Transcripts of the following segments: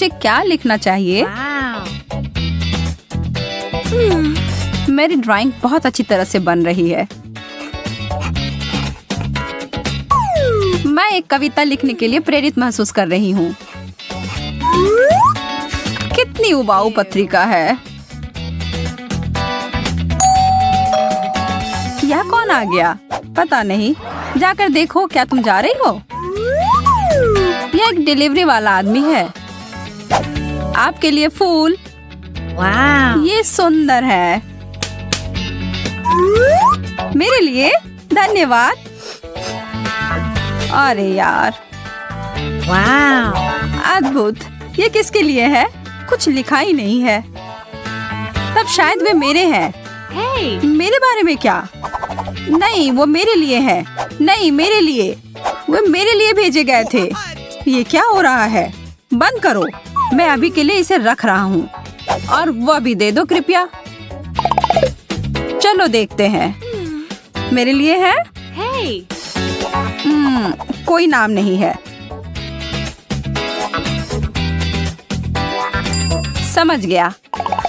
मुझे क्या लिखना चाहिए? मेरी ड्राइंग बहुत अच्छी तरह से बन रही है। मैं एक कविता लिखने के लिए प्रेरित महसूस कर रही हूँ। कितनी उबाऊ पत्रिका है। यह कौन आ गया? पता नहीं। जाकर देखो, क्या तुम जा रही हो? यह एक डिलीवरी वाला आदमी है। आपके लिए फूल। ये सुंदर है। मेरे लिए? धन्यवाद। अरे यार, अद्भुत। ये किसके लिए है? कुछ लिखा ही नहीं है। तब शायद वे मेरे हैं। मेरे बारे में क्या? नहीं, वो मेरे लिए है। नहीं, मेरे लिए। वो मेरे लिए भेजे गए थे। ये क्या हो रहा है? बंद करो। मैं अभी के लिए इसे रख रहा हूँ। और वह भी दे दो कृपया। चलो देखते हैं। मेरे लिए है? कोई नाम नहीं है। समझ गया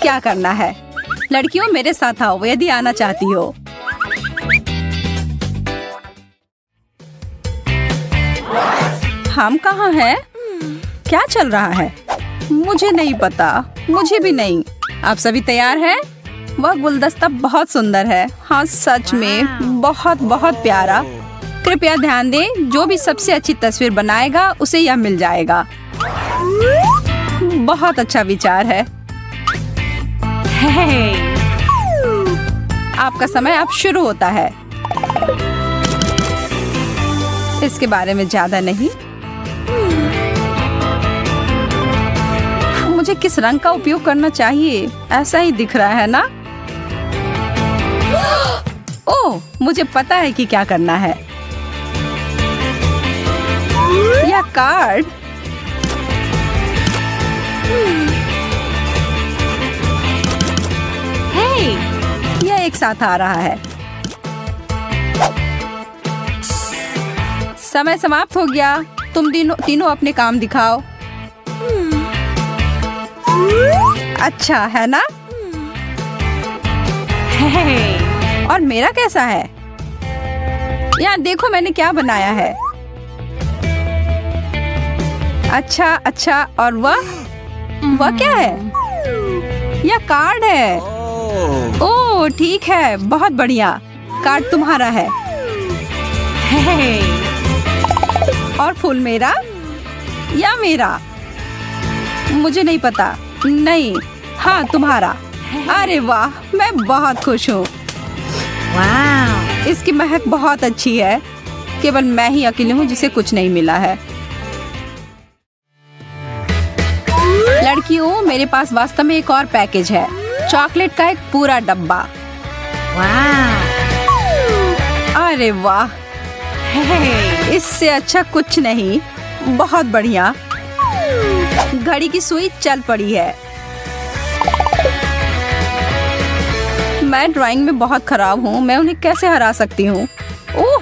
क्या करना है। लड़कियों, मेरे साथ आओ यदि आना चाहती हो। हम कहाँ हैं? क्या चल रहा है? मुझे नहीं पता। मुझे भी नहीं। आप सभी तैयार हैं? वह गुलदस्ता बहुत सुंदर है। हाँ, सच में बहुत बहुत प्यारा। कृपया ध्यान दें, जो भी सबसे अच्छी तस्वीर बनाएगा उसे यह मिल जाएगा। बहुत अच्छा विचार है। आपका समय अब शुरू होता है। इसके बारे में ज्यादा नहीं। मुझे किस रंग का उपयोग करना चाहिए? ऐसा ही दिख रहा है ना? ओह, मुझे पता है कि क्या करना है। यह कार्ड। यह एक साथ आ रहा है। समय समाप्त हो गया। तुम तीनों अपने काम दिखाओ। अच्छा है ना? और मेरा कैसा है? यहाँ देखो मैंने क्या बनाया है। अच्छा, और वह क्या है? यह कार्ड है। ओह, ठीक है, बहुत बढ़िया। कार्ड तुम्हारा है। और फूल मेरा या मेरा? मुझे नहीं पता। नहीं, हाँ, तुम्हारा। अरे वाह, मैं बहुत खुश हूँ। इसकी महक बहुत अच्छी है। केवल मैं ही अकेली हूँ जिसे कुछ नहीं मिला है। लड़कियों, मेरे पास वास्तव में एक और पैकेज है। चॉकलेट का एक पूरा डब्बा। अरे वाह, इससे अच्छा कुछ नहीं। बहुत बढ़िया। घड़ी की सुई चल पड़ी है। मैं ड्राइंग में बहुत खराब हूँ। मैं उन्हें कैसे हरा सकती हूँ? ओह,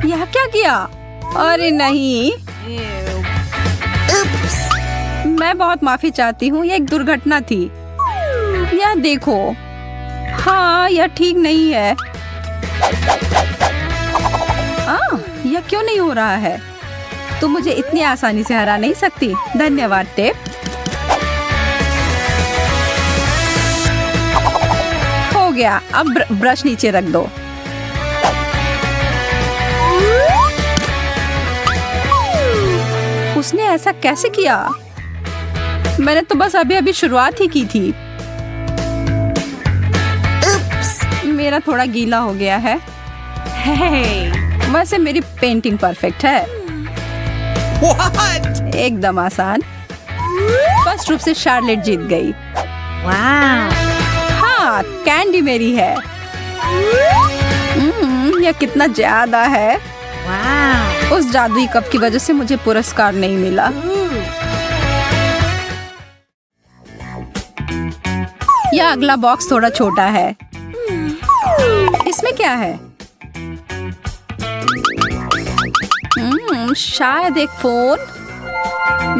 यह क्या किया? अरे नहीं। मैं बहुत माफी चाहती हूँ। यह एक दुर्घटना थी। यह देखो। हाँ, यह ठीक नहीं है। यह क्यों नहीं हो रहा है? तुम मुझे इतनी आसानी से हरा नहीं सकती। धन्यवाद टेप। हो गया। अब ब्रश नीचे रख दो। उसने ऐसा कैसे किया? मैंने तो बस अभी शुरुआत ही की थी। मेरा थोड़ा गीला हो गया है। वैसे मेरी पेंटिंग परफेक्ट है। What? एकदम आसान। फर्स्ट रूप से शार्लेट जीत गई। हाँ, कैंडी मेरी है। यह कितना ज्यादा है। उस जादुई कप की वजह से मुझे पुरस्कार नहीं मिला। यह अगला बॉक्स थोड़ा छोटा है। इसमें क्या है? शायद एक फोन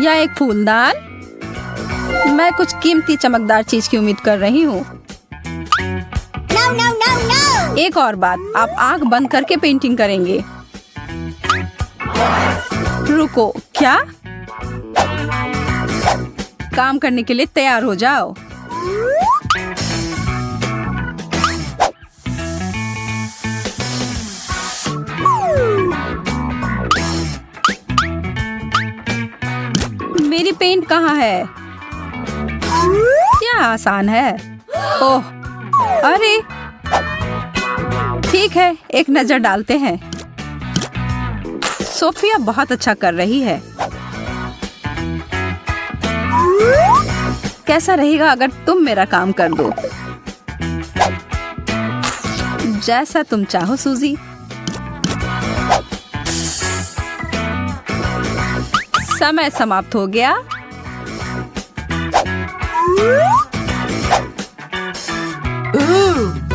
या एक फूलदान। मैं कुछ कीमती चमकदार चीज की उम्मीद कर रही हूँ। No, no, no, no! एक और बात, आप आंख बंद करके पेंटिंग करेंगे। रुको, क्या? काम करने के लिए तैयार हो जाओ। मेरी पेंट कहाँ है? क्या आसान है। ओह, अरे ठीक है, एक नजर डालते हैं। सोफिया बहुत अच्छा कर रही है। कैसा रहेगा अगर तुम मेरा काम कर दो? जैसा तुम चाहो सूजी। समय समाप्त हो गया।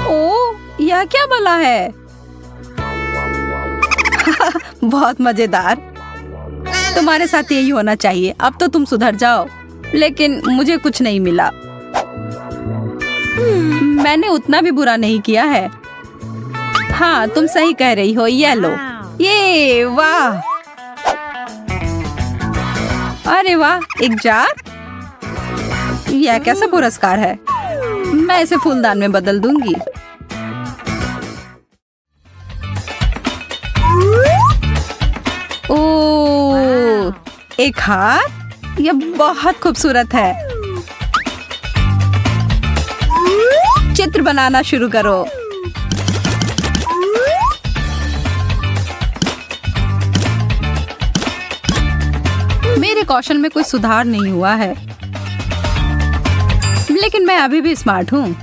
ओह, यह क्या भला है? बहुत मजेदार। तुम्हारे साथ यही होना चाहिए। अब तो तुम सुधर जाओ। लेकिन मुझे कुछ नहीं मिला। मैंने उतना भी बुरा नहीं किया है। हाँ, तुम सही कह रही हो। ये लो। ये वाह, अरे वाह, एक जार। यह कैसा पुरस्कार है? मैं इसे फूलदान में बदल दूंगी। ओह, एक हार। यह बहुत खूबसूरत है। चित्र बनाना शुरू करो। मेरे कौशल में कोई सुधार नहीं हुआ है, लेकिन मैं अभी भी स्मार्ट हूँ।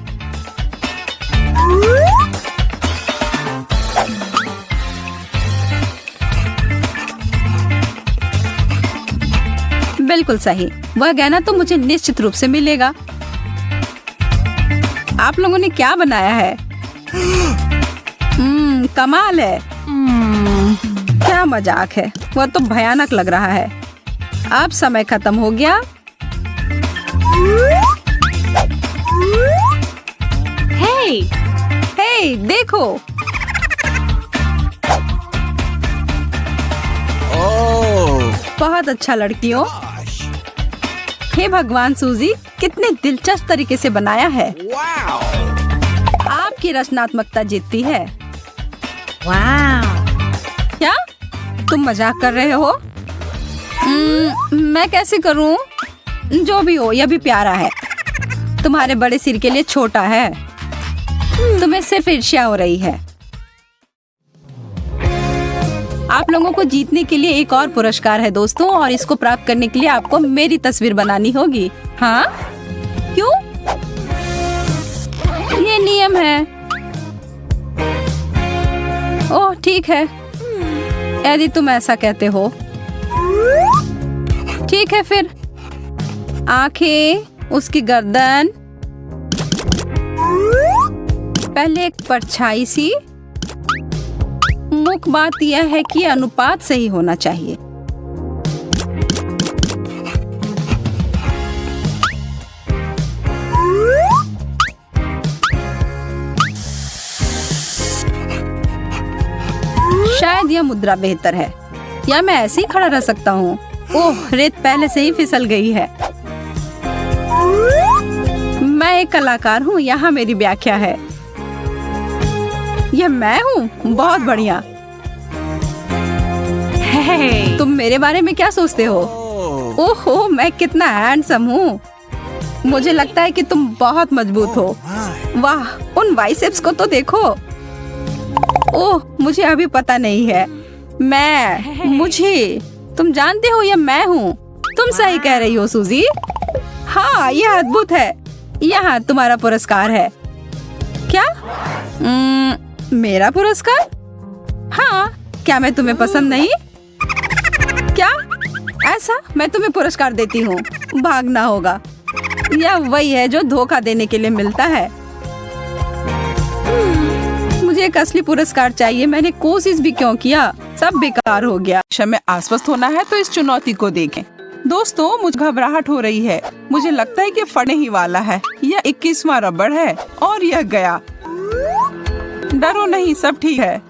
बिल्कुल सही। वह गहना तो मुझे निश्चित रूप से मिलेगा। आप लोगों ने क्या बनाया है? कमाल है। क्या मजाक है। वह तो भयानक लग रहा है। अब समय खत्म हो गया। हे, देखो। बहुत अच्छा लड़कियों। हे भगवान, सूजी कितने दिलचस्प तरीके से बनाया है। आपकी रचनात्मकता जीतती है। क्या तुम मजाक कर रहे हो? मैं कैसे करूं? जो भी हो, यह भी प्यारा है। तुम्हारे बड़े सिर के लिए छोटा है। तुम्हें सिर्फ ईर्ष्या हो रही है। आप लोगों को जीतने के लिए एक और पुरस्कार है दोस्तों, और इसको प्राप्त करने के लिए आपको मेरी तस्वीर बनानी होगी। हाँ? क्यों? ये नियम है। ओह, ठीक है, यदि तुम ऐसा कहते हो। ठीक है फिर। आंखें, उसकी गर्दन, पहले एक परछाई सी। मुख्य बात यह है कि अनुपात सही होना चाहिए। शायद यह मुद्रा बेहतर है, या मैं ऐसे ही खड़ा रह सकता हूँ। ओह, रेत पहले से ही फिसल गई है। मैं एक कलाकार हूँ, यहाँ मेरी व्याख्या है। यह मैं हूँ? बहुत बढ़िया। तुम मेरे बारे में क्या सोचते हो? ओहो, मैं कितना हैंडसम हूँ। मुझे लगता है कि तुम बहुत मजबूत हो। वाह, उन बाइसेप्स को तो देखो। ओह, मुझे अभी पता नहीं है। मुझे तुम जानते हो, यह मैं हूँ। तुम सही कह रही हो सूजी। हाँ, यह अद्भुत है। यहाँ तुम्हारा पुरस्कार है। क्या? मेरा पुरस्कार? हाँ, क्या मैं तुम्हें पसंद नहीं? क्या? ऐसा? मैं तुम्हें पुरस्कार देती हूँ। भागना होगा। यह वही है जो धोखा देने के लिए मिलता है। मुझे मुझे एक असली पुरस्कार चाहिए। मैंने कोशिश भी क्यों किया, सब बेकार हो गया। में आश्वस्त होना है तो इस चुनौती को देखें। दोस्तों, मुझे घबराहट हो रही है। मुझे लगता है कि फटने ही वाला है। यह 21वां रबड़ है और यह गया। डरो नहीं, सब ठीक है।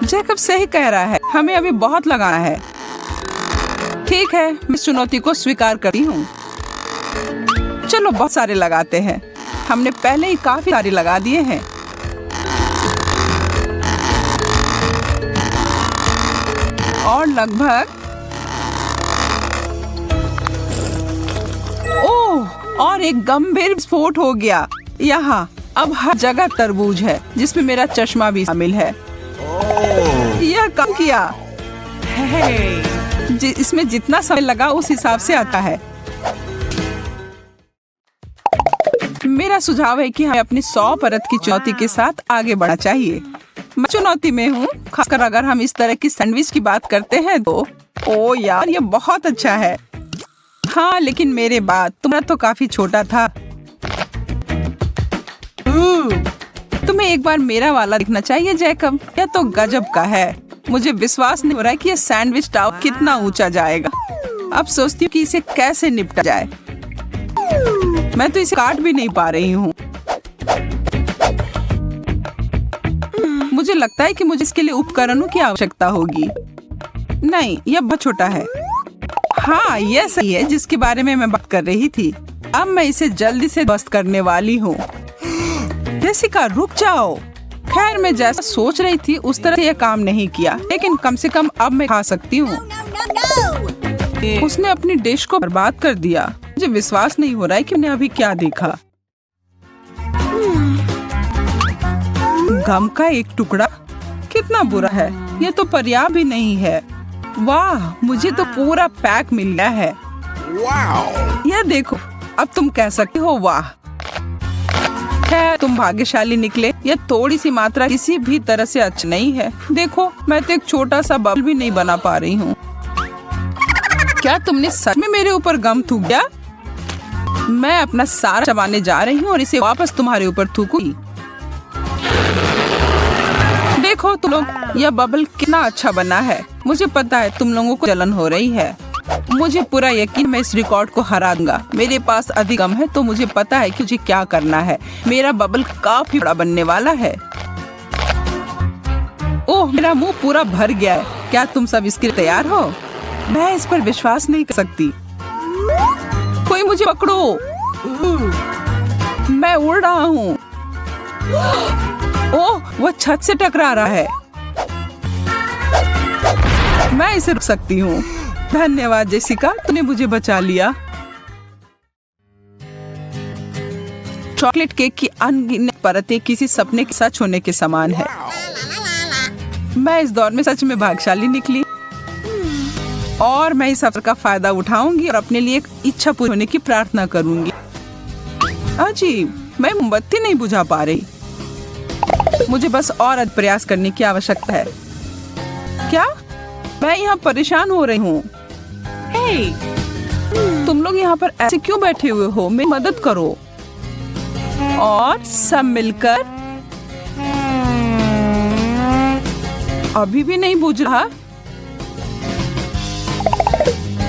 जैकब सही कह रहा है, हमें अभी बहुत लगाना है। ठीक है, मैं इस चुनौती को स्वीकार करती हूँ। चलो बहुत सारे लगाते हैं। हमने पहले ही काफी सारे लगा दिए हैं। और लगभग ओह, और एक गंभीर विस्फोट हो गया। यहाँ अब हर जगह तरबूज है, जिसमें मेरा चश्मा भी शामिल है। यह कम किया। इसमें जितना समय लगा उस हिसाब से आता है। मेरा सुझाव है कि हमें अपनी 100 परत की चुनौती के साथ आगे बढ़ना चाहिए। मैं चुनौती में हूँ, खासकर अगर हम इस तरह की सैंडविच की बात करते हैं तो। ओ यार, ये बहुत अच्छा है। हाँ, लेकिन मेरे बाद तुम्हारा तो काफी छोटा था। तुम्हें एक बार मेरा वाला दिखना चाहिए जैकब। यह तो गजब का है। मुझे विश्वास नहीं हो रहा है कि यह सैंडविच टावर कितना ऊंचा जाएगा। अब सोचती हूँ कि इसे कैसे निपटा जाए। मैं तो इसे काट भी नहीं पा रही हूँ। मुझे लगता है कि मुझे इसके लिए उपकरणों की आवश्यकता होगी। नहीं, यह बहुत छोटा है। हाँ, यह सही है जिसके बारे में मैं बात कर रही थी। अब मैं इसे जल्दी से ध्वस्त करने वाली हूँ। जेसिका, रुक जाओ। खैर, मैं जैसा सोच रही थी उस तरह से यह काम नहीं किया, लेकिन कम से कम अब मैं खा सकती हूँ। उसने अपनी डिश को बर्बाद कर दिया। मुझे विश्वास नहीं हो रहा है कि मैंने अभी क्या देखा। गम का एक टुकड़ा, कितना बुरा है। यह तो पर्याप्त भी नहीं है। वाह, मुझे तो पूरा पैक मिल गया है। यह देखो, अब तुम कह सकते हो वाह। खैर, तुम भाग्यशाली निकले। यह थोड़ी सी मात्रा किसी भी तरह से अच्छा नहीं है। देखो, मैं तो एक छोटा सा बबल भी नहीं बना पा रही हूँ। क्या तुमने सच में मेरे ऊपर गम थूक दिया? मैं अपना सारा चबाने जा रही हूँ और इसे वापस तुम्हारे ऊपर थूकूंगी। देखो तुम लोग, यह बबल कितना अच्छा बना है। मुझे पता है तुम लोगों को जलन हो रही है। मुझे पूरा यकीन मैं इस रिकॉर्ड को हरा दूंगा। मेरे पास अधिक गम है तो मुझे पता है कि मुझे क्या करना है। मेरा बबल काफी बड़ा बनने वाला है। ओह, मेरा मुंह पूरा भर गया है। क्या तुम सब इसके लिए तैयार हो? मैं इस पर विश्वास नहीं कर सकती। कोई मुझे पकड़ो, मैं उड़ रहा हूँ। ओह, वो छत से टकरा रहा है। मैं इसे रुक सकती हूँ। धन्यवाद जेसिका, तूने मुझे बचा लिया। चॉकलेट केक की अनगिनत परतें किसी सपने के सच होने के समान है। मैं इस दौर में सच में भाग्यशाली निकली और मैं इस अवसर का फायदा उठाऊंगी और अपने लिए एक इच्छा पूरी होने की प्रार्थना करूंगी। अजीब, मैं मोमबत्ती नहीं बुझा पा रही। मुझे बस और अधिक प्रयास करने की आवश्यकता है। क्या? मैं यहाँ परेशान हो रही हूँ। तुम लोग यहाँ पर ऐसे क्यों बैठे हुए हो? मेरी मदद करो। और सब मिलकर। अभी भी नहीं बुझ रहा।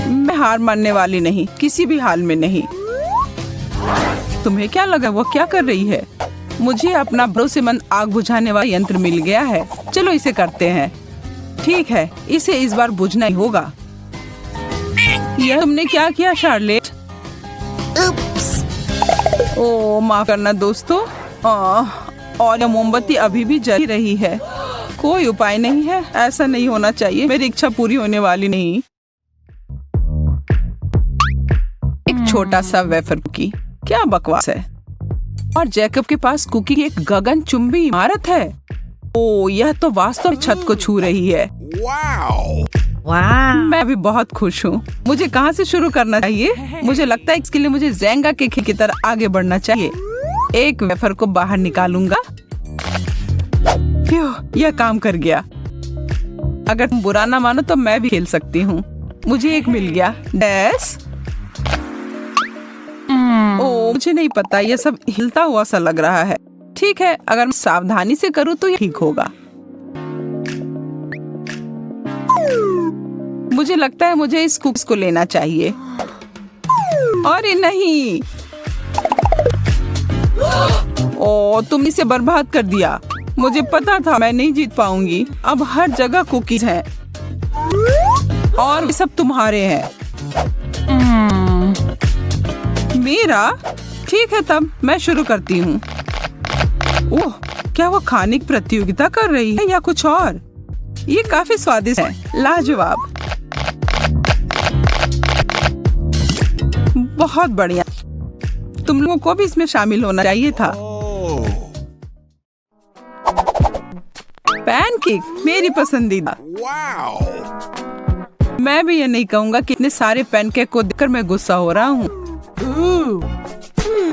मैं हार मानने वाली नहीं, किसी भी हाल में नहीं। तुम्हें क्या लगा वो क्या कर रही है? मुझे अपना भरोसेमंद आग बुझाने वाला यंत्र मिल गया है। चलो इसे करते हैं। ठीक है, इसे इस बार बुझना ही होगा। यह तुमने क्या किया शार्लेट? ओह, माफ करना दोस्तों। और यह मोमबत्ती अभी भी जल रही है। कोई उपाय नहीं है, ऐसा नहीं होना चाहिए। मेरी इच्छा पूरी होने वाली नहीं। एक छोटा सा वेफर कुकी, क्या बकवास है। और जैकब के पास कुकी की एक गगनचुंबी इमारत है। ओह, यह तो वास्तव में छत को छू रही है। मैं भी बहुत खुश हूँ। मुझे कहाँ से शुरू करना चाहिए? मुझे लगता है इसके लिए मुझे ज़ेंगा के खेल की तरह आगे बढ़ना चाहिए। एक वेफर को बाहर निकालूंगा। यह काम कर गया। अगर तुम बुरा ना मानो तो मैं भी खेल सकती हूँ। मुझे एक मिल गया। डैश। ओह, मुझे नहीं पता, यह सब हिलता हुआ सा लग रहा है। ठीक है, अगर मैं सावधानी से करूँ तो ये ठीक होगा। मुझे लगता है मुझे इस कुक्स को लेना चाहिए। अरे नहीं, ओ तुम इसे बर्बाद कर दिया। मुझे पता था मैं नहीं जीत पाऊंगी। अब हर जगह कुकीज हैं और ये सब तुम्हारे हैं। मेरा? ठीक है, तब मैं शुरू करती हूँ। ओह, क्या वो खाने की प्रतियोगिता कर रही है या कुछ और? ये काफी स्वादिष्ट है, लाजवाब। बहुत बढ़िया। तुम लोगों को भी इसमें शामिल होना चाहिए था। पैनकेक मेरी पसंदीदा। मैं भी ये नहीं कहूँगा कि इतने सारे पैनकेक को देखकर मैं गुस्सा हो रहा हूँ।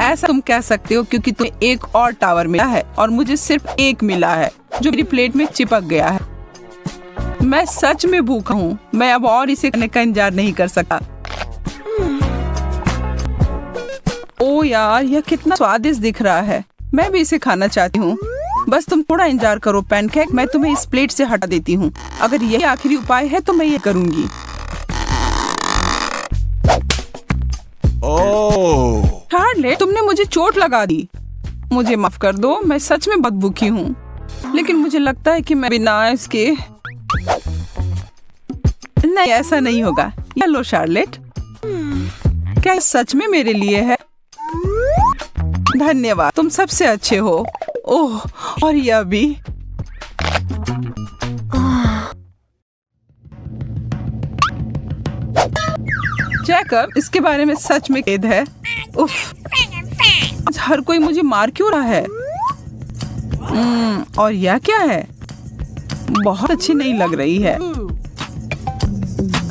ऐसा तुम कह सकते हो क्योंकि तुम्हें एक और टावर मिला है और मुझे सिर्फ एक मिला है जो मेरी प्लेट में चिपक गया है। मैं सच में भूखा हूँ। मैं अब और इसे खाने का इंतजार नहीं कर सकता। ओ यार, यह कितना स्वादिष्ट दिख रहा है। मैं भी इसे खाना चाहती हूँ। बस तुम थोड़ा इंतजार करो पैनकेक, मैं तुम्हें इस प्लेट से हटा देती हूँ। अगर यही आखिरी उपाय है तो मैं ये करूँगी। शार्लेट, तुमने मुझे चोट लगा दी। मुझे माफ कर दो, मैं सच में बहुत भूखी हूँ। लेकिन मुझे लगता है कि मैं बिना इसके नहीं, ऐसा नहीं होगा। ये लो शार्लेट, क्या ये सच में मेरे लिए है? धन्यवाद, तुम सबसे अच्छे हो। ओह, और यह भी। जैकब, इसके बारे में सच में खेद है। उफ, आज हर कोई मुझे मार क्यों रहा है? और यह क्या है? बहुत अच्छी नहीं लग रही है।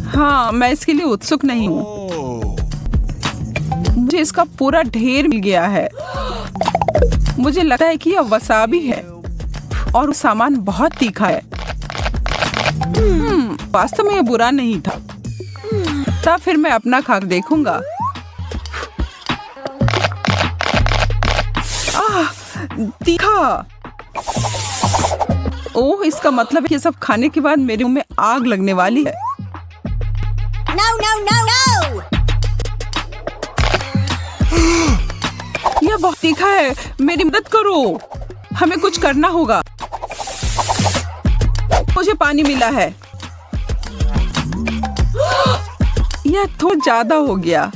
हाँ, मैं इसके लिए उत्सुक नहीं हूँ। मुझे इसका पूरा ढेर मिल गया है। मुझे लगता है कि यह वसाबी है और सामान बहुत तीखा है। वास्तव में यह बुरा नहीं था। तब फिर मैं अपना खाक देखूंगा। तीखा। ओह, इसका मतलब है कि सब खाने के बाद मेरे मुंह में आग लगने वाली है। No, no, no, no! यह बहुत तीखा है। मेरी मदद करो। हमें कुछ करना होगा। मुझे पानी मिला है। यह थोड़ा ज्यादा हो गया।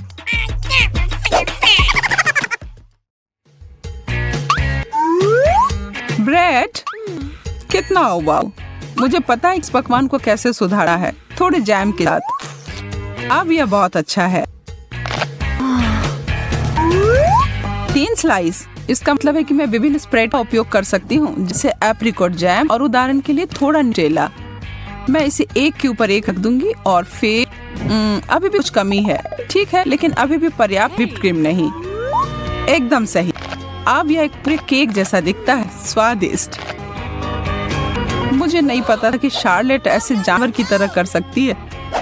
ब्रेड कितना हुआ? मुझे पता है इस पकवान को कैसे सुधारा है, थोड़े जैम के साथ। अब यह बहुत अच्छा है। 3 स्लाइस। इसका मतलब है कि मैं विभिन्न स्प्रेड का उपयोग कर सकती हूँ, जैसे एप्रिकॉट जैम और उदाहरण के लिए थोड़ा न्यूटेला। मैं इसे एक के ऊपर एक रख दूंगी और फिर अभी भी कुछ कमी है। ठीक है, लेकिन अभी भी पर्याप्त व्हिप्ड क्रीम नहीं। एकदम सही। अब यह एक पूरे केक जैसा दिखता है। स्वादिष्ट। मुझे नहीं पता था कि शार्लेट ऐसे जानवर की तरह कर सकती है।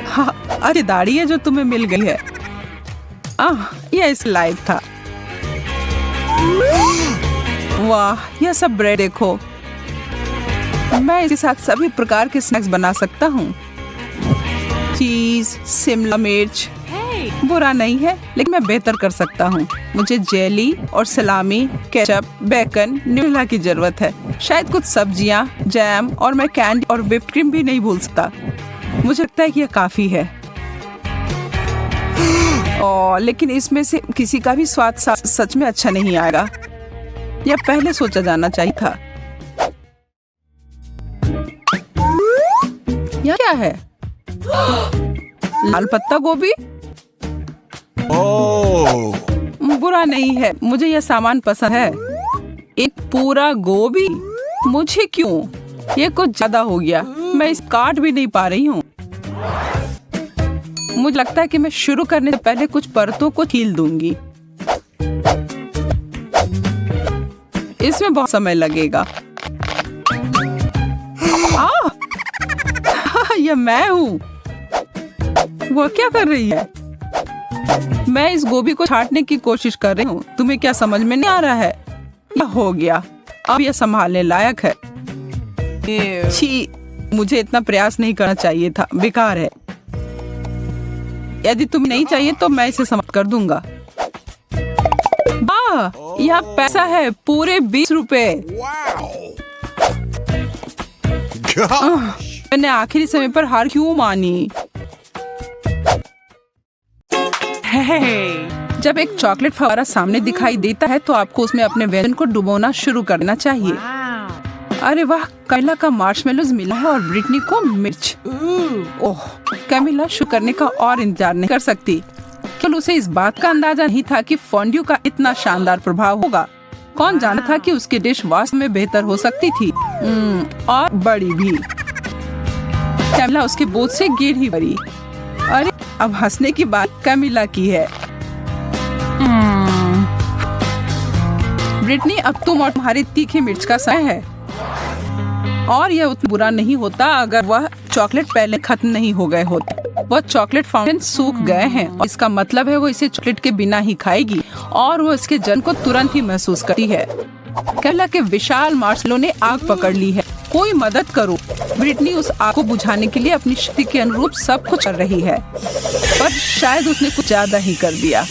हाँ, अरे दाढ़ी है जो तुम्हें मिल गई है। यह इस लायक था। वाह, यह सब ब्रेड देखो। मैं इसके साथ सभी प्रकार के स्नैक्स बना सकता हूँ। चीज, शिमला मिर्च। बुरा नहीं है, लेकिन मैं बेहतर कर सकता हूँ। मुझे जेली और सलामी, केचप, बेकन, न्यूटेला की जरूरत है। शायद कुछ सब्जियाँ, जैम और मैं कैंडी और व्हिप्ड क्रीम भी नहीं भूल सकता। मुझे लगता है कि यह काफी है। लेकिन इसमें से किसी का भी स्वाद सच में अच्छा नहीं आएगा। यह पहले सोचा जाना चाहिए था। यह क्या है? लाल पत्ता गोभी? बुरा नहीं है, मुझे यह सामान पसंद है। एक पूरा गोभी? मुझे क्यों? ये कुछ ज्यादा हो गया। मैं इस काट भी नहीं पा रही हूँ। मुझे लगता है कि मैं शुरू करने से पहले कुछ परतों को छील दूंगी। इसमें बहुत समय लगेगा। यह मैं हूँ। वो क्या कर रही है? मैं इस गोभी को छांटने की कोशिश कर रही हूँ। तुम्हें क्या समझ में नहीं आ रहा है? यह हो गया। अब यह संभालने लायक है। छी, मुझे इतना प्रयास नहीं करना चाहिए था, बेकार है। यदि तुम्हें नहीं चाहिए तो मैं इसे समाप्त कर दूंगा। यह पैसा है, पूरे 20 रुपए। मैंने आखिरी समय पर हार क्यों मानी? जब एक चॉकलेट फव्वारा सामने दिखाई देता है तो आपको उसमें अपने व्यंजन को डुबोना शुरू करना चाहिए। अरे वाह, कैमिला का मार्शमेलोज मिला है और ब्रिटनी को मिर्च। ओह, कैमिला शुरू करने का और इंतजार नहीं कर सकती। कल उसे इस बात का अंदाजा नहीं था कि फॉन्ड्यू का इतना शानदार प्रभाव होगा। कौन जानता था कि उसकी डिश वास्तव में बेहतर हो सकती थी, और बड़ी भी। कैमिला उसके बोझ से गिर ही पड़ी। अरे, अब हंसने की बात कैमिला की है। ब्रिटनी, अब तुम और तुम्हारी तीखी मिर्च का समय है, और यह उतना बुरा नहीं होता अगर वह चॉकलेट पहले खत्म नहीं हो गए होते। वह चॉकलेट फाउंटेन सूख गए हैं और इसका मतलब है वो इसे चॉकलेट के बिना ही खाएगी और वो इसके जन को तुरंत ही महसूस करती है। कैमिला के विशाल मार्शमेलो ने आग पकड़ ली है। कोई मदद करो। ब्रिटनी उस आग को बुझाने के लिए अपनी शक्ति के अनुरूप सब कुछ कर रही है, पर शायद उसने कुछ ज्यादा ही कर दिया।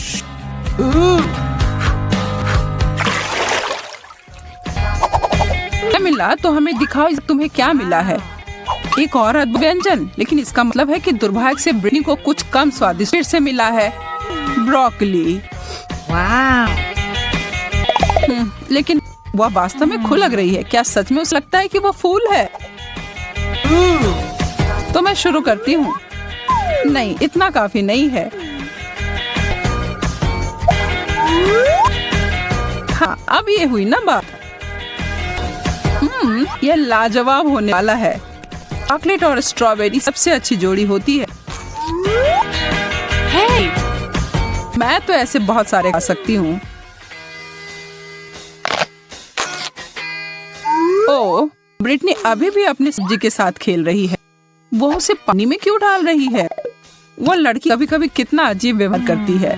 कैमिला, तो हमें दिखाओ तुम्हें क्या मिला है। एक और अद्भुत व्यंजन, लेकिन इसका मतलब है कि दुर्भाग्य से ब्रिटनी को कुछ कम स्वादिष्ट फिर से मिला है, ब्रोकली। लेकिन वह वास्तव में खुल लग रही है। क्या सच में उसे लगता है कि वह फूल है? तो मैं शुरू करती हूँ। नहीं, इतना काफी नहीं है। हाँ, अब ये हुई ना बात। यह लाजवाब होने वाला है। चॉकलेट और स्ट्रॉबेरी सबसे अच्छी जोड़ी होती है। मैं तो ऐसे बहुत सारे खा सकती हूँ। ओह, ब्रिटनी अभी भी अपनी सब्जी के साथ खेल रही है। वो उसे पानी में क्यों डाल रही है? वो लड़की कभी कभी कितना अजीब व्यवहार करती है।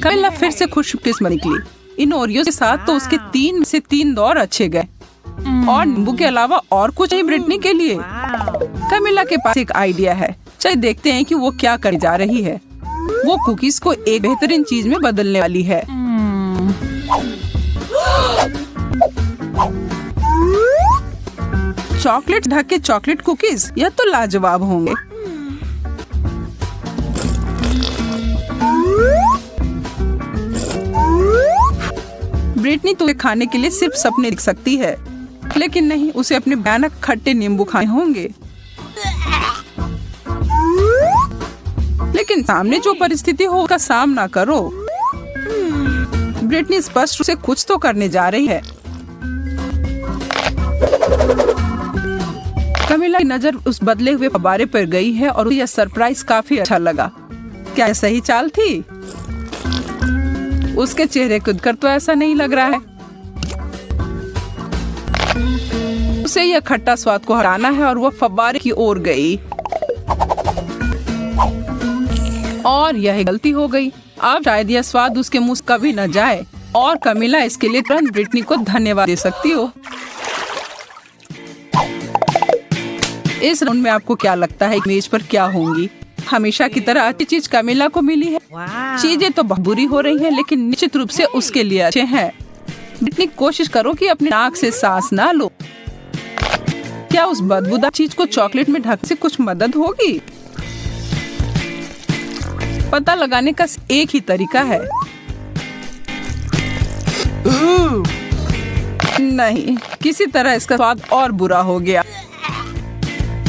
कैमिला फिर से खुशकिस्मत निकली। इन ओरियो के साथ तो उसके 3 में से 3 और अच्छे गए, और नींबू के अलावा और कुछ नहीं ब्रिटनी के लिए। कैमिला के पास एक आइडिया है। चलिए देखते हैं कि वो क्या कर जा रही है। वो कुकीज को एक बेहतरीन चीज में बदलने वाली है। चॉकलेट ढके चॉकलेट कुकीज, यह तो लाजवाब होंगे। ब्रिटनी तुम्हें खाने के लिए सिर्फ सपने दिख सकती है, लेकिन नहीं, उसे अपने भयानक खट्टे नींबू खाने होंगे। लेकिन सामने जो परिस्थिति हो उसका सामना करो। ब्रिटनी स्पष्ट रूप से कुछ तो करने जा रही है। कैमिला की नजर उस बदले हुए फव्वारे पर गई है और यह सरप्राइज काफी अच्छा लगा। क्या यह सही चाल थी? उसके चेहरे को देखकर तो ऐसा नहीं लग रहा है। उसे यह खट्टा स्वाद को हटाना है और वह फव्वारे की ओर गई, और यह गलती हो गई। अब शायद यह स्वाद उसके मुंह से कभी न जाए, और कैमिला इसके लिए तुरंत ब्रिटनी को धन्यवाद दे सकती हो। इस राउंड में आपको क्या लगता है मेज पर क्या होंगी? हमेशा की तरह अच्छी चीज कैमिला को मिली है। चीजें तो बहुत बुरी हो रही हैं, लेकिन निश्चित रूप से उसके लिए अच्छे हैं। ब्रिटनी, कोशिश करो कि अपनी नाक से सांस ना लो। क्या उस बदबूदार चीज को चॉकलेट में ढकने से कुछ मदद होगी? पता लगाने का एक ही तरीका है। नहीं, किसी तरह इसका स्वाद और बुरा हो गया।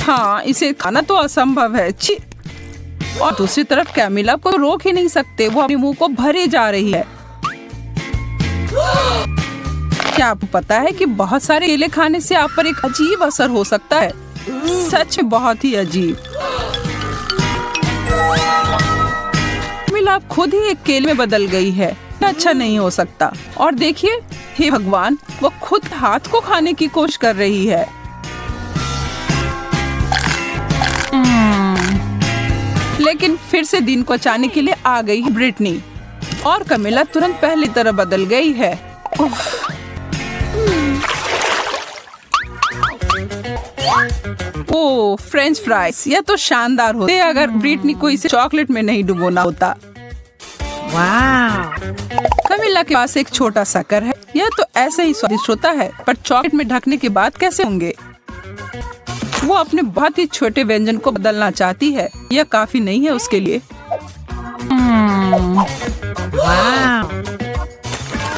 हाँ, इसे खाना तो असंभव है। छी। और दूसरी तरफ कैमिला को रोक ही नहीं सकते, वो अपने मुंह को भरे जा रही है। क्या आपको पता है कि बहुत सारे केले खाने से आप पर एक अजीब असर हो सकता है? सच में बहुत ही अजीब। कैमिला खुद ही एक केले में बदल गई है। अच्छा नहीं हो सकता। और देखिए, हे भगवान, वो खुद हाथ को खाने की कोशिश कर रही है। लेकिन फिर से दिन को बचाने के लिए आ गई ब्रिटनी, और कैमिला तुरंत पहले तरह बदल गई है। ओह, फ्रेंच फ्राइज, यह तो शानदार होते अगर ब्रिटनी को इसे चॉकलेट में नहीं डुबोना होता। कमिला के पास एक छोटा शक्कर है। यह तो ऐसे ही स्वादिष्ट होता है, पर चॉकलेट में ढकने के बाद कैसे होंगे? वो अपने बहुत ही छोटे व्यंजन को बदलना चाहती है। यह काफी नहीं है उसके लिए।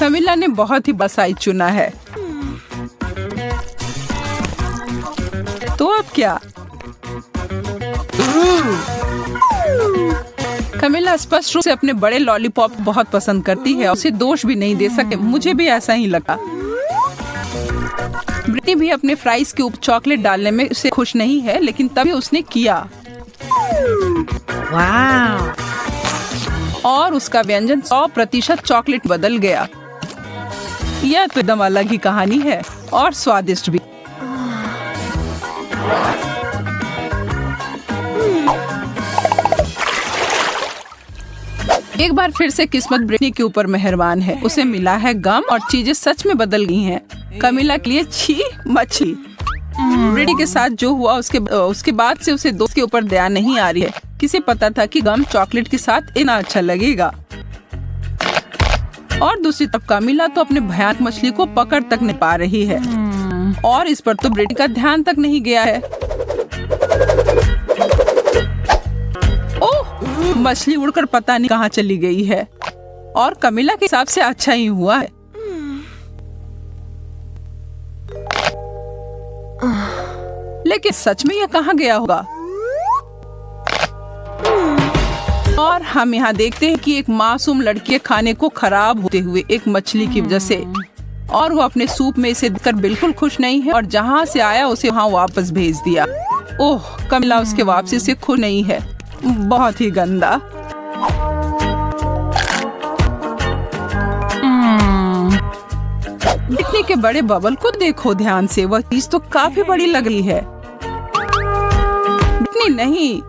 कमिला ने बहुत ही बसाई चुना है। तो अब क्या? कमिला स्पष्ट रूप से अपने बड़े लॉलीपॉप बहुत पसंद करती है। उसे दोष भी नहीं दे सके। मुझे भी ऐसा ही लगा। ब्रिटनी भी अपने फ्राइज के ऊपर चॉकलेट डालने में उसे खुश नहीं है, लेकिन तभी उसने किया। और उसका व्यंजन 100% चॉकलेट बदल गया। यह तो एकदम अलग ही कहानी है और स्वादिष्ट भी। एक बार फिर से किस्मत ब्रिटनी के ऊपर मेहरबान है। उसे मिला है गम और चीजें सच में बदल गई हैं। कमिला के लिए छी मछली। ब्रिटनी के साथ जो हुआ उसके बाद से उसे दोस्त के ऊपर दया नहीं आ रही है। किसे पता था कि गम चॉकलेट के साथ इतना अच्छा लगेगा। और दूसरी तरफ कमिला तो अपने भयानक मछली को पकड़ तक नहीं पा रही है। और इस पर तो ब्रिटनी का ध्यान तक नहीं गया है। ओह, मछली उड़कर पता नहीं कहाँ चली गई है। और कमिला के हिसाब से अच्छा ही हुआ है। लेकिन सच में यह कहाँ गया होगा? और हम यहाँ देखते हैं कि एक मासूम लड़की खाने को खराब होते हुए एक मछली की वजह से, और वो अपने सूप में इसे देखकर बिल्कुल खुश नहीं है और जहाँ से आया उसे वहाँ वापस भेज दिया। ओह, कमिला उसके वापसी से खुश नहीं है। बहुत ही गंदा। ब्रिटनी के बड़े बबल को देखो ध्यान से। वह चीज तो काफी बड़ी लग रही है। ब्रिटनी नहीं,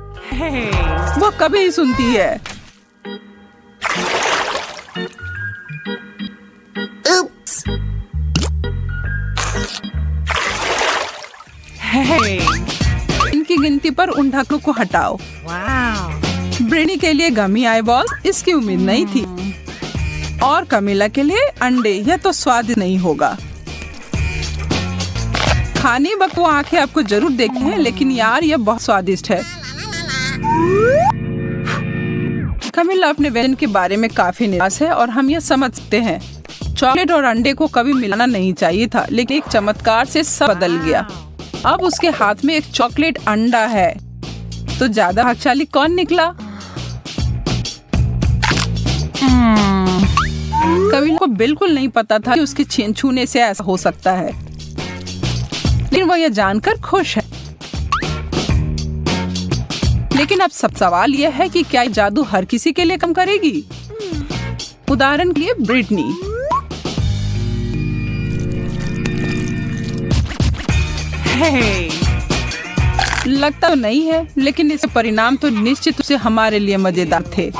वो कभी नहीं सुनती है। Oops. इनकी गिनती पर उन ढक्कनों को हटाओ। ब्रिटनी के लिए गमी आईबॉल, इसकी उम्मीद नहीं थी। और कमिला के लिए अंडे। यह तो स्वादिष्ट नहीं होगा। खाने वक्त वो आंखें आपको जरूर देखी हैं, लेकिन यार यह बहुत स्वादिष्ट है। कमिला अपने व्यंजन के बारे में काफी निराश है और हम यह समझ सकते हैं। चॉकलेट और अंडे को कभी मिलाना नहीं चाहिए था, लेकिन एक चमत्कार से सब बदल गया। अब उसके हाथ में एक चॉकलेट अंडा है। तो ज्यादा भाग्यशाली कौन निकला? कमिला को बिल्कुल नहीं पता था कि उसके छूने से ऐसा हो सकता है, लेकिन वो यह जानकर खुश है। लेकिन अब सब सवाल यह है कि क्या जादू हर किसी के लिए काम करेगी? उदाहरण के लिए ब्रिटनी। लगता तो नहीं है, लेकिन इसके परिणाम तो निश्चित रूप से हमारे लिए मजेदार थे।